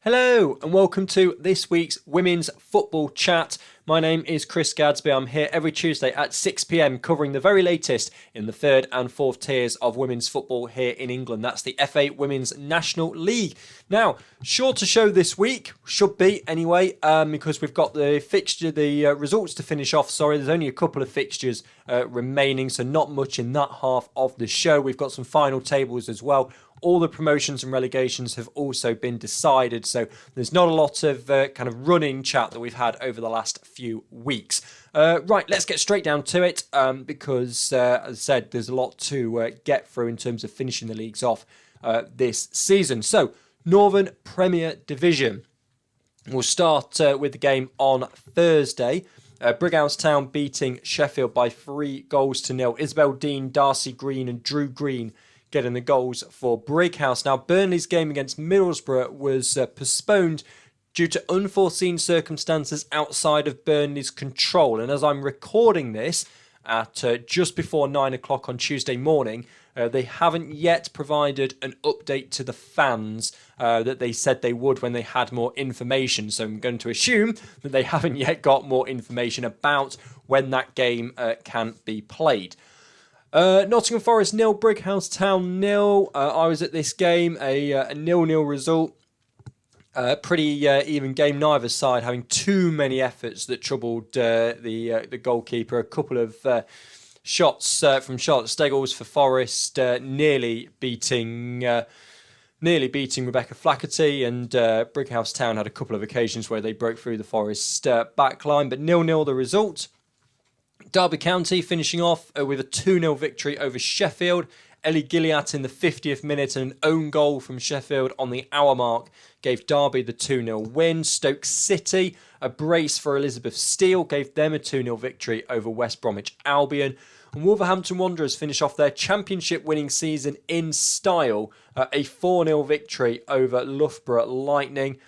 Hello and welcome to this week's Women's Football Chat. My name is Chris Gadsby. I'm here every Tuesday at 6 p.m. covering the very latest in the third and fourth tiers of women's football here in England. That's the FA Women's National League. Now, shorter show this week, should be anyway, because we've got the results to finish off. Sorry, there's only a couple of fixtures remaining, so not much in that half of the show. We've got some final tables as well. All the promotions and relegations have also been decided, so there's not a lot of kind of running chat that we've had over the last few weeks. Right, let's get straight down to it, because, as I said, there's a lot to get through in terms of finishing the leagues off this season. So, Northern Premier Division. We'll start with the game on Thursday. Brighouse Town beating Sheffield by 3-0. Isabel Dean, Darcy Green and Drew Green getting the goals for Brighouse. Now, Burnley's game against Middlesbrough was postponed due to unforeseen circumstances outside of Burnley's control. And as I'm recording this at just before 9 o'clock on Tuesday morning, they haven't yet provided an update to the fans that they said they would when they had more information. So I'm going to assume that they haven't yet got more information about when that game can be played. Nottingham Forest 0, Brighouse Town 0. I was at this game, a 0-0 result. Pretty even game, neither side having too many efforts that troubled the goalkeeper. A couple of shots from Charlotte Steggles for Forest, nearly beating Rebecca Flaherty, and Brighouse Town had a couple of occasions where they broke through the Forest backline, but 0-0 the result. Derby County finishing off with a 2-0 victory over Sheffield. Ellie Gilliatt in the 50th minute and an own goal from Sheffield on the hour mark gave Derby the 2-0 win. Stoke City, a brace for Elizabeth Steele, gave them a 2-0 victory over West Bromwich Albion. And Wolverhampton Wanderers finish off their championship winning season in style, a 4-0 victory over Loughborough Lightning.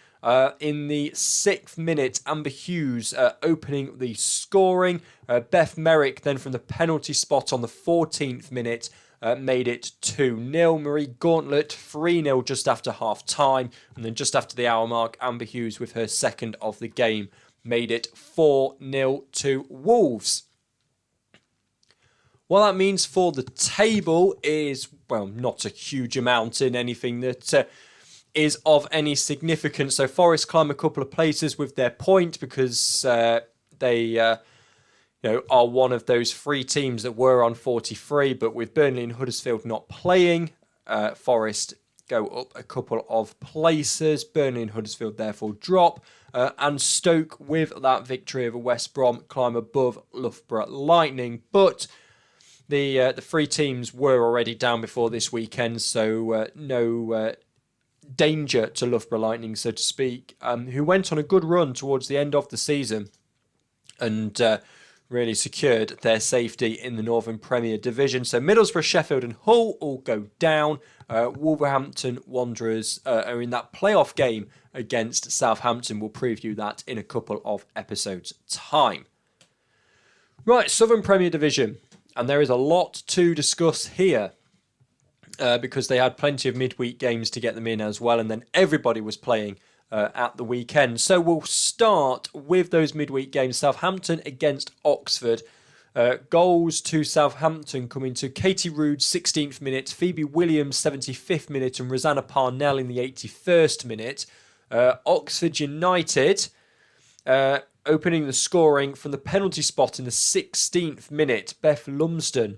In the 6th minute, Amber Hughes opening the scoring. Beth Merrick then from the penalty spot on the 14th minute made it 2-0. Marie Gauntlet 3-0 just after half time. And then just after the hour mark, Amber Hughes with her second of the game made it 4-0 to Wolves. What that means for the table is, well, not a huge amount in anything that is of any significance. So Forest climb a couple of places with their point because they are one of those three teams that were on 43, but with Burnley and Huddersfield not playing, Forest go up a couple of places. Burnley and Huddersfield therefore drop, and Stoke with that victory over West Brom climb above Loughborough Lightning. But the three teams were already down before this weekend, so no danger to Loughborough Lightning, so to speak, who went on a good run towards the end of the season and really secured their safety in the Northern Premier Division. So Middlesbrough, Sheffield and Hull all go down. Wolverhampton Wanderers are in that playoff game against Southampton. We'll preview that in a couple of episodes' time. Right, Southern Premier Division. And there is a lot to discuss here. Because they had plenty of midweek games to get them in as well, and then everybody was playing at the weekend. So we'll start with those midweek games. Southampton against Oxford. Goals to Southampton coming to Katie Rood, 16th minute, Phoebe Williams, 75th minute, and Rosanna Parnell in the 81st minute. Oxford United opening the scoring from the penalty spot in the 16th minute. Beth Lumsden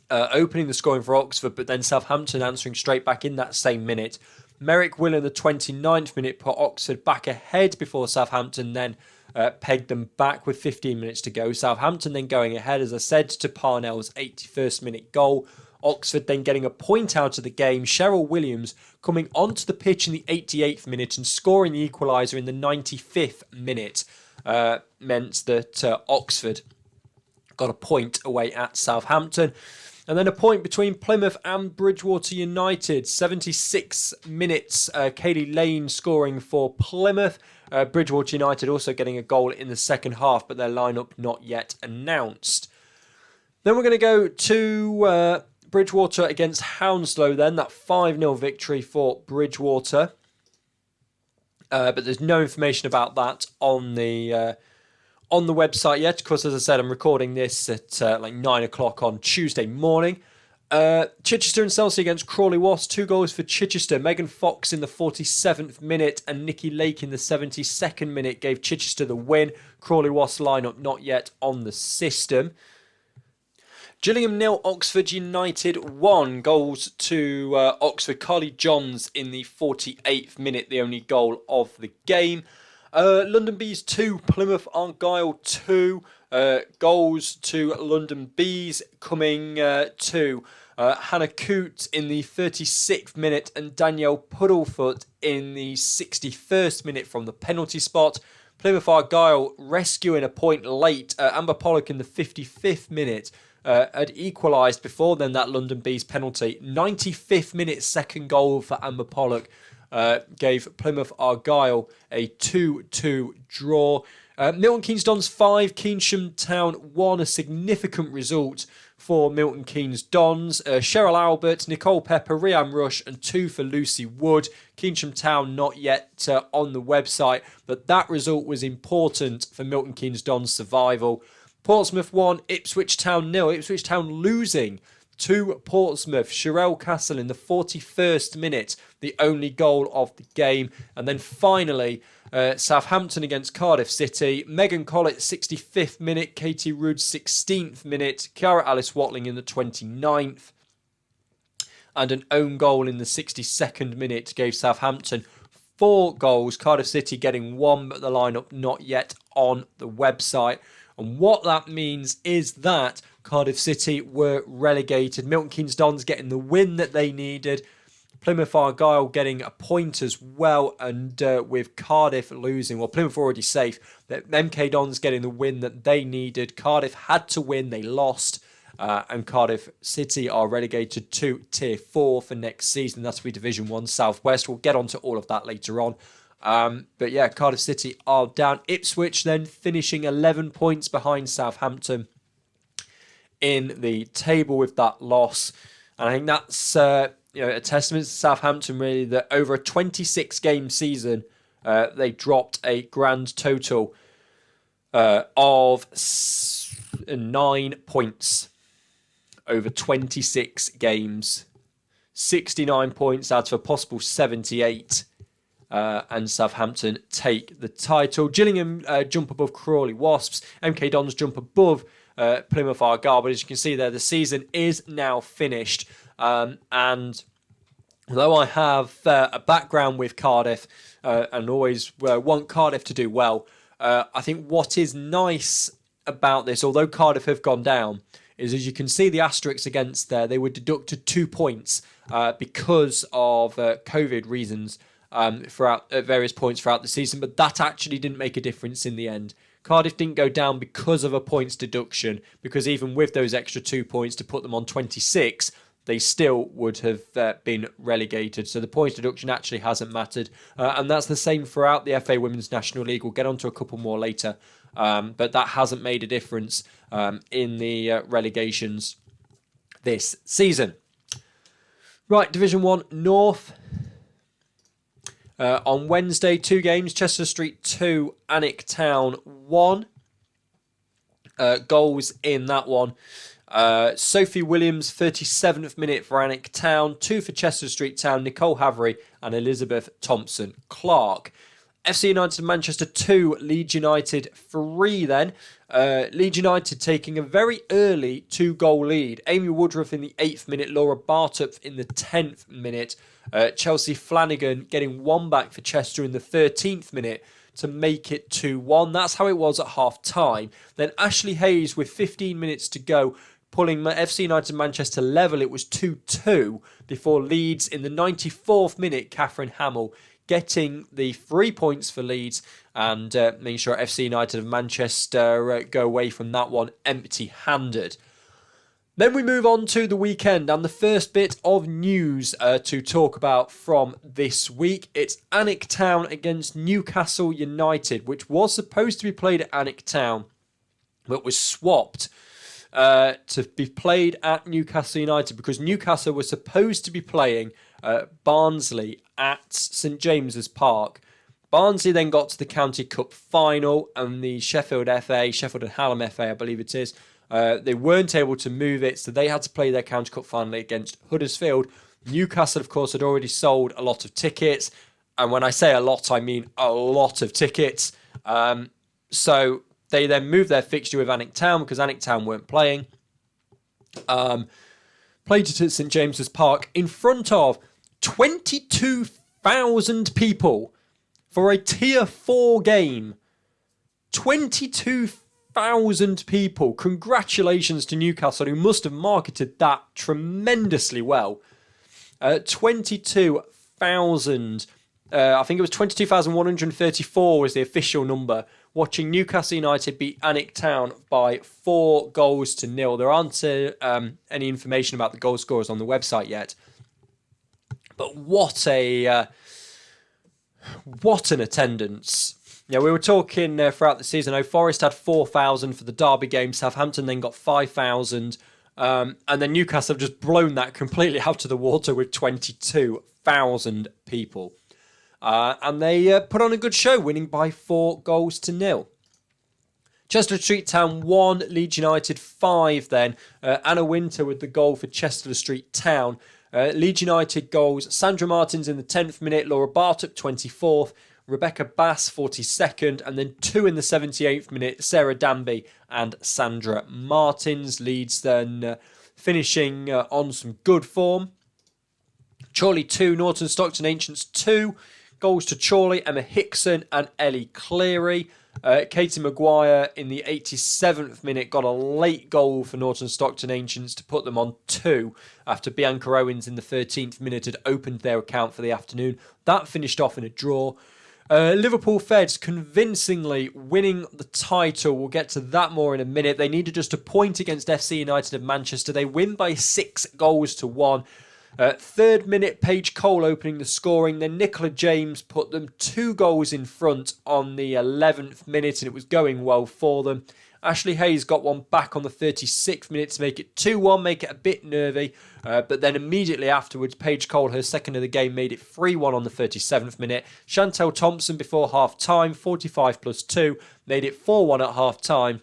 opening the scoring for Oxford, but then Southampton answering straight back in that same minute. Merrick Will in the 29th minute put Oxford back ahead before Southampton then pegged them back with 15 minutes to go. Southampton then going ahead, as I said, to Parnell's 81st minute goal. Oxford then getting a point out of the game. Cheryl Williams coming onto the pitch in the 88th minute and scoring the equaliser in the 95th minute meant that Oxford got a point away at Southampton. And then a point between Plymouth and Bridgewater United. 76 minutes, Kaylee Lane scoring for Plymouth. Bridgewater United also getting a goal in the second half, but their lineup not yet announced. Then we're going to go to Bridgewater against Hounslow then. That 5-0 victory for Bridgewater. but there's no information about that on the website yet. Of course, as I said, I'm recording this at 9 o'clock on Tuesday morning. Chichester and Chelsea against Crawley Wasps. 2 goals for Chichester. Megan Fox in the 47th minute and Nikki Lake in the 72nd minute gave Chichester the win. Crawley Wasps lineup not yet on the system. Gillingham 0, Oxford United 1. Goals to Oxford. Carly Johns in the 48th minute, the only goal of the game. London Bees 2, Plymouth Argyle 2. Goals to London Bees coming to Hannah Coote in the 36th minute and Danielle Puddlefoot in the 61st minute from the penalty spot. Plymouth Argyle rescuing a point late. Amber Pollock in the 55th minute had equalised before then that London Bees penalty. 95th minute second goal for Amber Pollock gave Plymouth Argyle a 2-2 draw. Milton Keynes Dons 5, Keynsham Town 1, a significant result for Milton Keynes Dons. Cheryl Albert, Nicole Pepper, Rianne Rush and 2 for Lucy Wood. Keynsham Town not yet on the website, but that result was important for Milton Keynes Dons' survival. Portsmouth 1, Ipswich Town 0. Ipswich Town losing to Portsmouth. Sherelle Castle in the 41st minute, the only goal of the game. And then finally, Southampton against Cardiff City. Megan Collett, 65th minute. Katie Rood, 16th minute. Kiara Alice Watling in the 29th. And an own goal in the 62nd minute gave Southampton 4 goals. Cardiff City getting 1, but the lineup not yet on the website. And what that means is that Cardiff City were relegated. Milton Keynes Dons getting the win that they needed. Plymouth Argyle getting a point as well. And with Cardiff losing, well, Plymouth already safe. MK Dons getting the win that they needed. Cardiff had to win. They lost. And Cardiff City are relegated to Tier 4 for next season. That's for Division 1 South West. We'll get onto all of that later on. But yeah, Cardiff City are down. Ipswich then finishing 11 points behind Southampton in the table with that loss. And I think that's a testament to Southampton really, that over a 26-game season, they dropped a grand total of 9 points over 26 games. 69 points out of a possible 78. And Southampton take the title. Gillingham jump above Crawley Wasps. MK Dons jump above Plymouth Argyle. But as you can see there, the season is now finished. And although I have a background with Cardiff and always want Cardiff to do well, I think what is nice about this, although Cardiff have gone down, is as you can see the asterisks against there, they were deducted 2 points because of COVID reasons. Throughout at various points throughout the season, but that actually didn't make a difference in the end. Cardiff didn't go down because of a points deduction, because even with those extra 2 points to put them on 26, they still would have been relegated. So the points deduction actually hasn't mattered, and that's the same throughout the FA Women's National League. We'll get onto a couple more later, but that hasn't made a difference in the relegations this season. Right, Division 1 North. On Wednesday, 2 games. Chester Street 2, Alnwick Town 1. Goals in that one. Sophie Williams, 37th minute for Alnwick Town. 2 for Chester Street Town. Nicole Havery and Elizabeth Thompson-Clark. FC United Manchester 2, Leeds United 3 then. Leeds United taking a very early 2-goal lead. Amy Woodruff in the 8th minute, Laura Bartup in the 10th minute. Chelsea Flanagan getting 1 back for Chester in the 13th minute to make it 2-1. That's how it was at half time. Then Ashley Hayes with 15 minutes to go, pulling FC United Manchester level. It was 2-2 before Leeds in the 94th minute, Catherine Hamill getting the 3 points for Leeds and making sure FC United of Manchester go away from that one empty-handed. Then we move on to the weekend and the first bit of news to talk about from this week. It's Alnwick Town against Newcastle United, which was supposed to be played at Alnwick Town, but was swapped to be played at Newcastle United because Newcastle was supposed to be playing Barnsley at St James's Park. Barnsley then got to the County Cup final and the Sheffield and Hallam FA, I believe it is. They weren't able to move it, so they had to play their County Cup final against Huddersfield. Newcastle, of course, had already sold a lot of tickets. And when I say a lot, I mean a lot of tickets. So they then moved their fixture with Alnwick Town because Alnwick Town weren't playing. Played it at St James's Park in front of 22,000 people for a Tier 4 game. 22,000 people. Congratulations to Newcastle, who must have marketed that tremendously well. 22,000. I think it was 22,134 was the official number. Watching Newcastle United beat Alnwick Town by 4-0. There aren't any information about the goal scorers on the website yet. But what an attendance. Yeah, we were talking throughout the season. Forest had 4,000 for the Derby game. Southampton then got 5,000. And then Newcastle have just blown that completely out of the water with 22,000 people. And they put on a good show, winning by 4-0. Chester Street Town 1, Leeds United 5 then. Anna Winter with the goal for Chester Street Town. Leeds United goals, Sandra Martins in the 10th minute, Laura Bartok 24th, Rebecca Bass 42nd, and then 2 in the 78th minute, Sarah Danby and Sandra Martins. Leeds then finishing on some good form. Chorley 2, Norton Stockton Ancients 2. Goals to Chorley, Emma Hickson and Ellie Cleary. Katie Maguire in the 87th minute got a late goal for Norton Stockton Ancients to put them on 2 after Bianca Owens in the 13th minute had opened their account for the afternoon. That finished off in a draw. Liverpool Feds convincingly winning the title. We'll get to that more in a minute. They needed just a point against FC United of Manchester. They win by 6-1. 3rd minute, Paige Cole opening the scoring. Then Nicola James put them 2 goals in front on the 11th minute, and it was going well for them. Ashley Hayes got one back on the 36th minute to make it 2-1, make it a bit nervy. But then immediately afterwards, Paige Cole, her second of the game, made it 3-1 on the 37th minute. Chantel Thompson before half-time, 45 plus 2, made it 4-1 at half-time.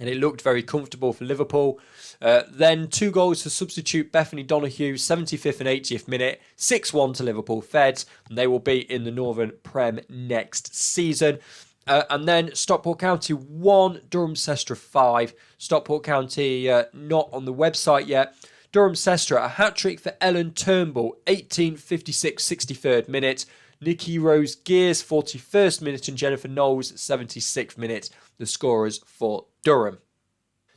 And it looked very comfortable for Liverpool. Then 2 goals to substitute Bethany Donoghue, 75th and 80th minute, 6-1 to Liverpool Feds. And they will be in the Northern Prem next season. And then Stockport County 1, Durham Sestra 5. Stockport County not on the website yet. Durham Sestra, a hat-trick for Ellen Turnbull, 18th, 56th, 63rd minute. Nikki Rose Gears, 41st minute, and Jennifer Knowles, 76th minute. The scorers for Durham.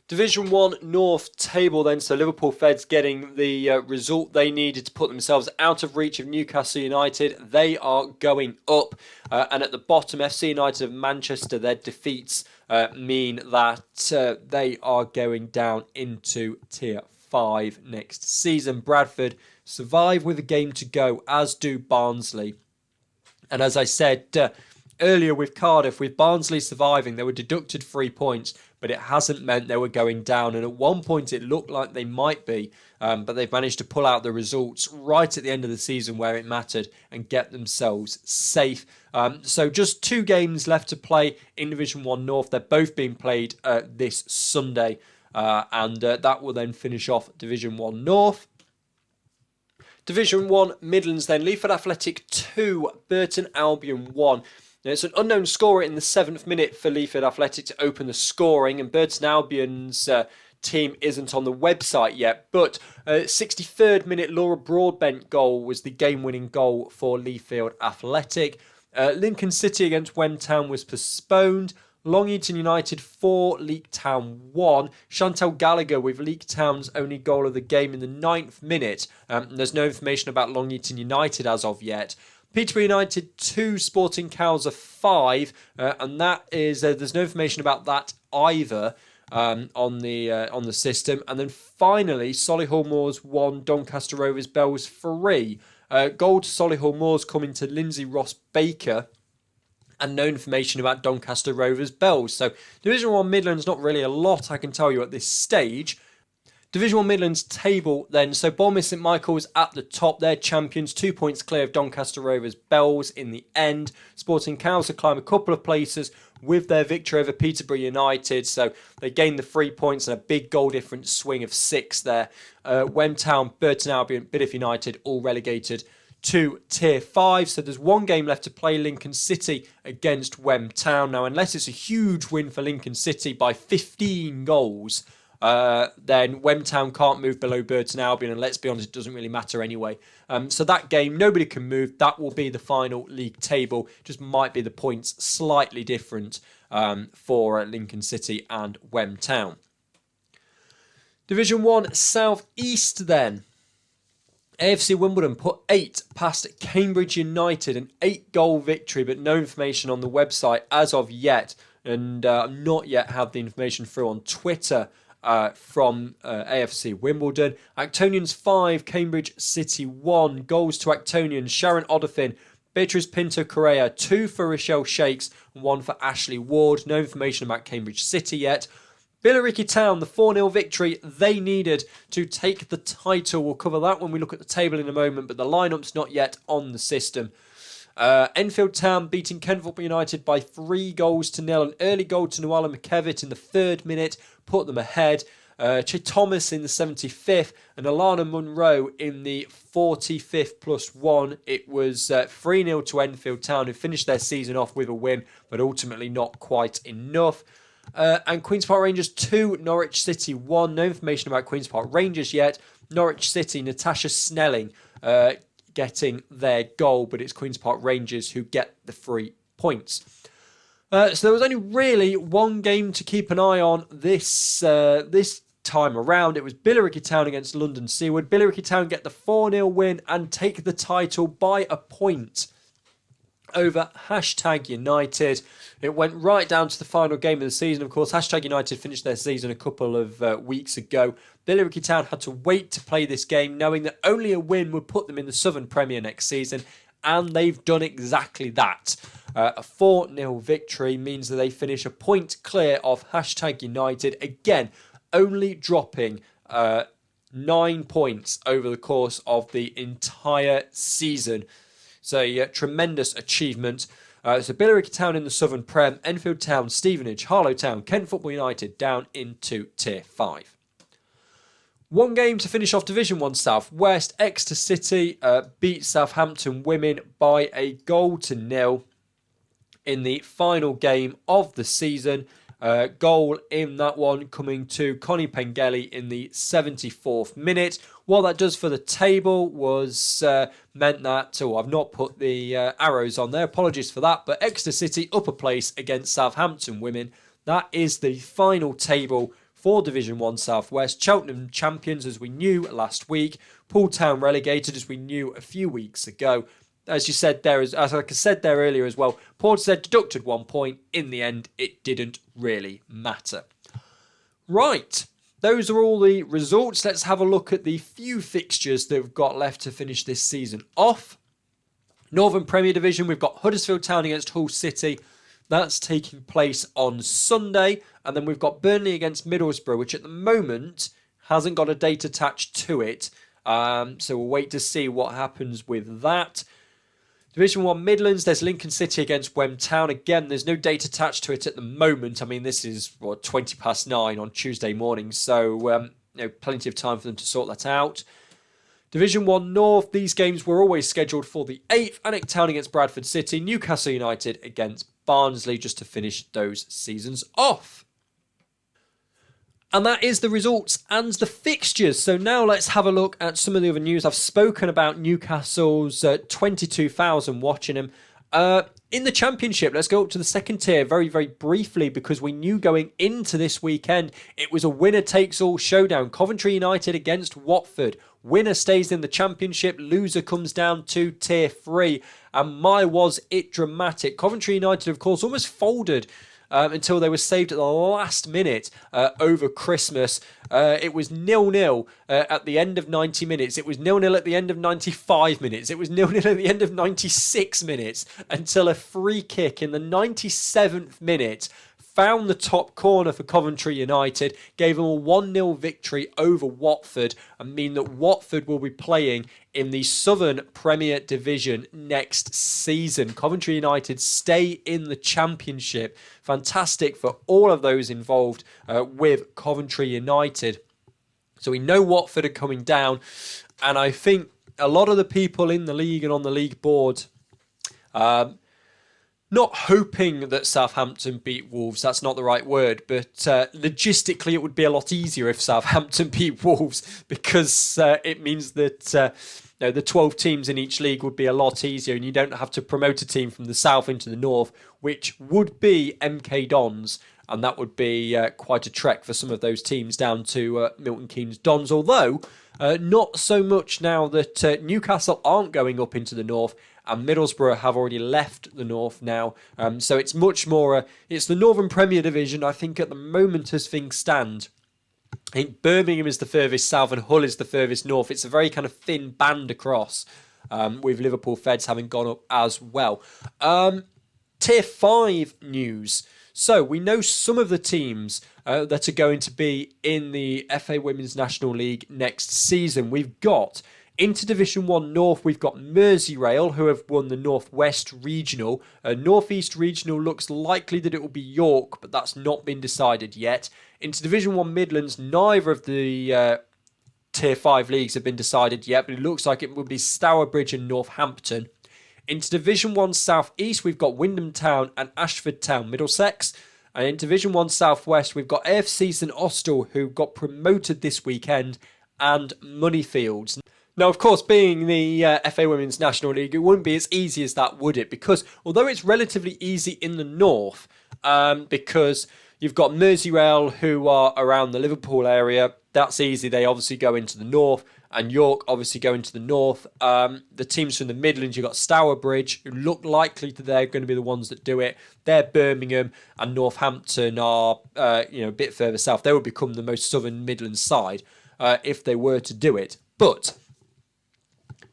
Division 1 North table then, so Liverpool Feds getting the result they needed to put themselves out of reach of Newcastle United. They are going up, and at the bottom, FC United of Manchester, their defeats mean that they are going down into Tier 5 next season. Bradford survive with a game to go, as do Barnsley. And as I said earlier with Cardiff, with Barnsley surviving, they were deducted 3 points, but it hasn't meant they were going down. And at one point it looked like they might be, but they've managed to pull out the results right at the end of the season where it mattered and get themselves safe. So just 2 games left to play in Division 1 North. They're both being played this Sunday, and that will then finish off Division 1 North. Division 1 Midlands then, Leaford Athletic 2, Burton Albion 1. Now, it's an unknown scorer in the 7th minute for Leaford Athletic to open the scoring, and Burton Albion's team isn't on the website yet, but 63rd minute Laura Broadbent goal was the game-winning goal for Leaford Athletic. Lincoln City against Wen Town was postponed. Long Eaton United 4, Leek Town 1. Chantal Gallagher with Leek Town's only goal of the game in the 9th minute. There's no information about Long Eaton United as of yet. Peterborough United 2, Sporting Cowser 5, and that is there's no information about that either on the system. And then finally, Solihull Moors 1, Doncaster Rovers Bells 3. Goal to Solihull Moors coming to Lindsay Ross Baker, and no information about Doncaster Rovers Bells. So Division 1 Midlands, not really a lot I can tell you at this stage. Division 1 Midlands table then. So Bournemouth St Michael's at the top. They're champions, 2 points clear of Doncaster Rovers Bells in the end. Sporting Cows have climbed a couple of places with their victory over Peterborough United. So they gained the 3 points and a big goal difference swing of 6 there. Wem Town, Burton Albion, Biddeford United all relegated to Tier 5. So there's one game left to play, Lincoln City against Wem Town. Now, unless it's a huge win for Lincoln City by 15 goals, then Wem Town can't move below Burton Albion, and let's be honest, it doesn't really matter anyway. So that game, nobody can move. That will be the final league table. Just might be the points slightly different for Lincoln City and Wem Town. Division 1 South East then. AFC Wimbledon put 8 past Cambridge United, an 8-goal victory, but no information on the website as of yet, and not yet have the information through on Twitter from AFC Wimbledon. Actonians 5, Cambridge City 1. Goals to Actonians: Sharon Odafin, Beatrice Pinto Correa, 2 for Rochelle Shakes, and 1 for Ashley Ward. No information about Cambridge City yet. Billericay Town, the 4-0 victory they needed to take the title. We'll cover that when we look at the table in a moment, but the lineup's not yet on the system. Enfield Town beating Kent Football United by 3-0. An early goal to Nuala McKevitt in the 3rd minute put them ahead. Che Thomas in the 75th and Alana Munro in the 45th +1. It was 3-0 to Enfield Town, who finished their season off with a win, but ultimately not quite enough. And Queen's Park Rangers 2, Norwich City 1. No information about Queen's Park Rangers yet. Norwich City, Natasha Snelling getting their goal, but it's Queen's Park Rangers who get the 3 points. So there was only really one game to keep an eye on this time around. It was Billericay Town against London Seaward. Billericay Town get the 4-0 win and take the title by a point over #United. It went right down to the final game of the season. Of course, #United finished their season a couple of weeks ago. Billericay Town had to wait to play this game, knowing that only a win would put them in the Southern Premier next season, and they've done exactly that. A 4-0 victory means that they finish a point clear of #United, again, only dropping 9 points over the course of the entire season. So, yeah, tremendous achievement. So Billericay Town in the Southern Prem, Enfield Town, Stevenage, Harlow Town, Kent Football United down into Tier 5. One game to finish off Division 1 South West. Exeter City beat Southampton Women by 1-0 in the final game of the season. Goal in that one coming to Connie Pengelly in the 74th minute. What that does for the table was meant that, I've not put the arrows on there, apologies for that, but Exeter City up a place against Southampton Women. That is the final table for Division 1 South West. Cheltenham champions, as we knew last week. Poole Town relegated, as we knew a few weeks ago. As you said there, as I said there earlier as well, Portishead deducted 1 point. In the end, it didn't really matter. Right, those are all the results. Let's have a look at the few fixtures that we've got left to finish this season off. Northern Premier Division, we've got Huddersfield Town against Hull City. That's taking place on Sunday. And then we've got Burnley against Middlesbrough, which at the moment hasn't got a date attached to it. So we'll wait to see what happens with that. Division 1 Midlands, there's Lincoln City against Wem Town. Again, there's no date attached to it at the moment. I mean, this is 9:20 on Tuesday morning, so plenty of time for them to sort that out. Division 1 North, these games were always scheduled for the 8th. Alnwick Town against Bradford City, Newcastle United against Barnsley, just to finish those seasons off. And that is the results and the fixtures. So now let's have a look at some of the other news. I've spoken about Newcastle's 22,000 watching them. In the Championship, let's go up to the second tier very, very briefly, because we knew going into this weekend it was a winner-takes-all showdown. Coventry United against Watford. Winner stays in the Championship, loser comes down to Tier 3. And my, was it dramatic. Coventry United, of course, almost folded until they were saved at the last minute over Christmas. It was 0-0 at the end of 90 minutes. It was 0-0 at the end of 95 minutes. It was 0-0 at the end of 96 minutes until a free kick in the 97th minute found the top corner for Coventry United, gave them a 1-0 victory over Watford, and mean that Watford will be playing in the Southern Premier Division next season. Coventry United stay in the Championship. Fantastic for all of those involved with Coventry United. So we know Watford are coming down, and I think a lot of the people in the league and on the league board not hoping that Southampton beat Wolves, that's not the right word, but logistically it would be a lot easier if Southampton beat Wolves, because it means that the 12 teams in each league would be a lot easier, and you don't have to promote a team from the south into the north, which would be MK Dons, and that would be quite a trek for some of those teams down to Milton Keynes Dons, although not so much now that Newcastle aren't going up into the north, and Middlesbrough have already left the north now. So it's much more, it's the Northern Premier Division, I think, at the moment as things stand. I think Birmingham is the furthest south and Hull is the furthest north. It's a very kind of thin band across, with Liverpool Feds having gone up as well. Tier 5 news. So we know some of the teams that are going to be in the FA Women's National League next season. We've got into Division 1 North, we've got Merseyrail, who have won the North West Regional. North East Regional looks likely that it will be York, but that's not been decided yet. Into Division 1 Midlands, neither of the Tier 5 leagues have been decided yet, but it looks like it will be Stourbridge and Northampton. Into Division 1 South East, we've got Wyndham Town and Ashford Town Middlesex. And in Division 1 South West, we've got AFC St Austell, who got promoted this weekend, and Moneyfields. Now, of course, being the FA Women's National League, it wouldn't be as easy as that, would it? Because although it's relatively easy in the north, because you've got Merseyrail, who are around the Liverpool area, that's easy. They obviously go into the north, and York obviously go into the north. The teams from the Midlands, you've got Stourbridge, who look likely that they're going to be the ones that do it. They're Birmingham, and Northampton are a bit further south. They would become the most southern Midlands side if they were to do it. But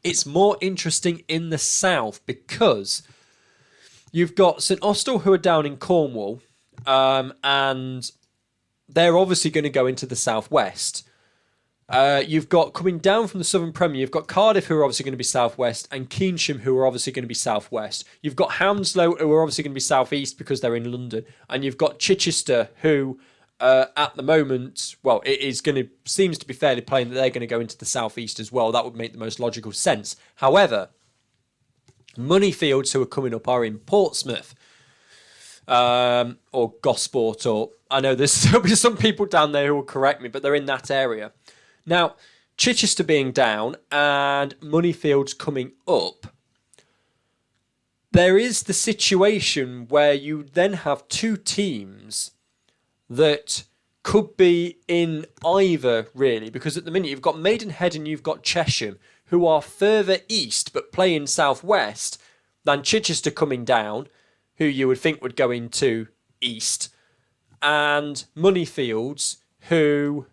it's more interesting in the south because you've got St Austell, who are down in Cornwall, and they're obviously going to go into the southwest. You've got, coming down from the Southern Premier, you've got Cardiff, who are obviously going to be southwest, and Keynsham, who are obviously going to be southwest. You've got Hounslow, who are obviously going to be southeast because they're in London, and you've got Chichester, who at the moment, well, seems to be fairly plain that they're going to go into the southeast as well. That would make the most logical sense. However, Moneyfields, who are coming up, are in Portsmouth, or Gosport, or I know there'll be some people down there who will correct me, but they're in that area. Now, Chichester being down and Moneyfields coming up, there is the situation where you then have two teams that could be in either, really, because at the minute you've got Maidenhead and you've got Chesham, who are further east but play in southwest than Chichester coming down, who you would think would go into east, and Moneyfields, who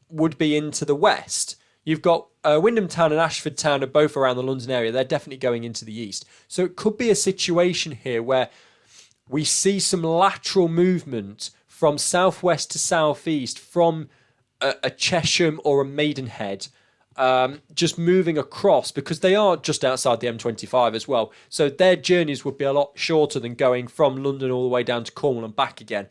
would be into the west. You've got Wyndham Town and Ashford Town are both around the London area. They're definitely going into the east. So it could be a situation here where we see some lateral movement from southwest to southeast from a Chesham or a Maidenhead, just moving across, because they are just outside the M25 as well. So their journeys would be a lot shorter than going from London all the way down to Cornwall and back again.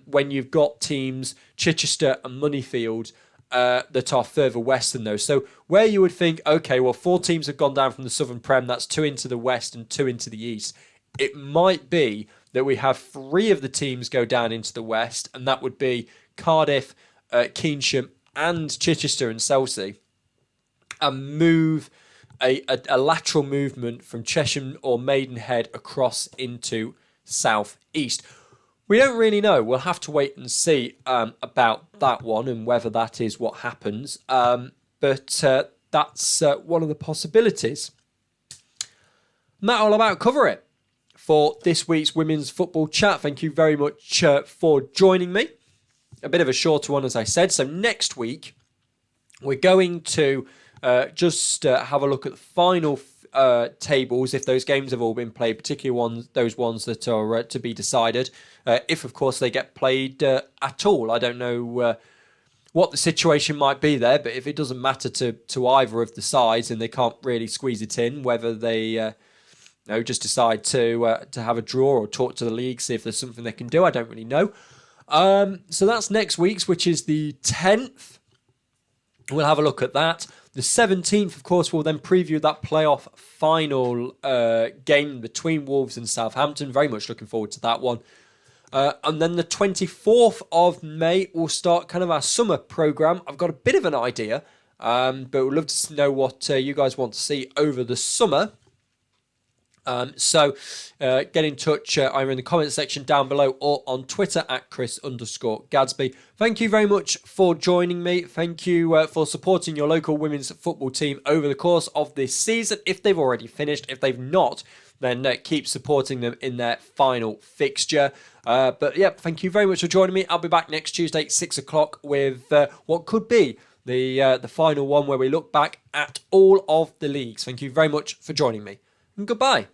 When you've got teams, Chichester and Moneyfield, that are further west than those. So where you would think, okay, well, 4 teams have gone down from the Southern Prem, that's 2 into the west and 2 into the east. It might be that we have 3 of the teams go down into the west, and that would be Cardiff, Keynsham and Chichester and Chelsea, and move a lateral movement from Chesham or Maidenhead across into south east. We don't really know. We'll have to wait and see about that one and whether that is what happens. But that's one of the possibilities. And that'll about cover it for this week's Women's Football Chat. Thank you very much for joining me. A bit of a shorter one, as I said. So next week, we're going to just have a look at the final tables if those games have all been played, particularly those ones that are to be decided. If, of course, they get played at all. I don't know what the situation might be there, but if it doesn't matter to either of the sides and they can't really squeeze it in, whether they just decide to have a draw or talk to the league, see if there's something they can do, I don't really know. So that's next week's, which is the 10th. We'll have a look at that. The 17th, of course, we'll then preview that playoff final game between Wolves and Southampton. Very much looking forward to that one. And then the 24th of May, we'll start kind of our summer programme. I've got a bit of an idea, but we'd love to know what you guys want to see over the summer. So get in touch either in the comment section down below or on Twitter at Chris_Gadsby. Thank you very much for joining me. Thank you for supporting your local women's football team over the course of this season. If they've already finished, if they've not, then keep supporting them in their final fixture. But yeah, thank you very much for joining me. I'll be back next Tuesday, 6 o'clock, with what could be the final one where we look back at all of the leagues. Thank you very much for joining me, and goodbye.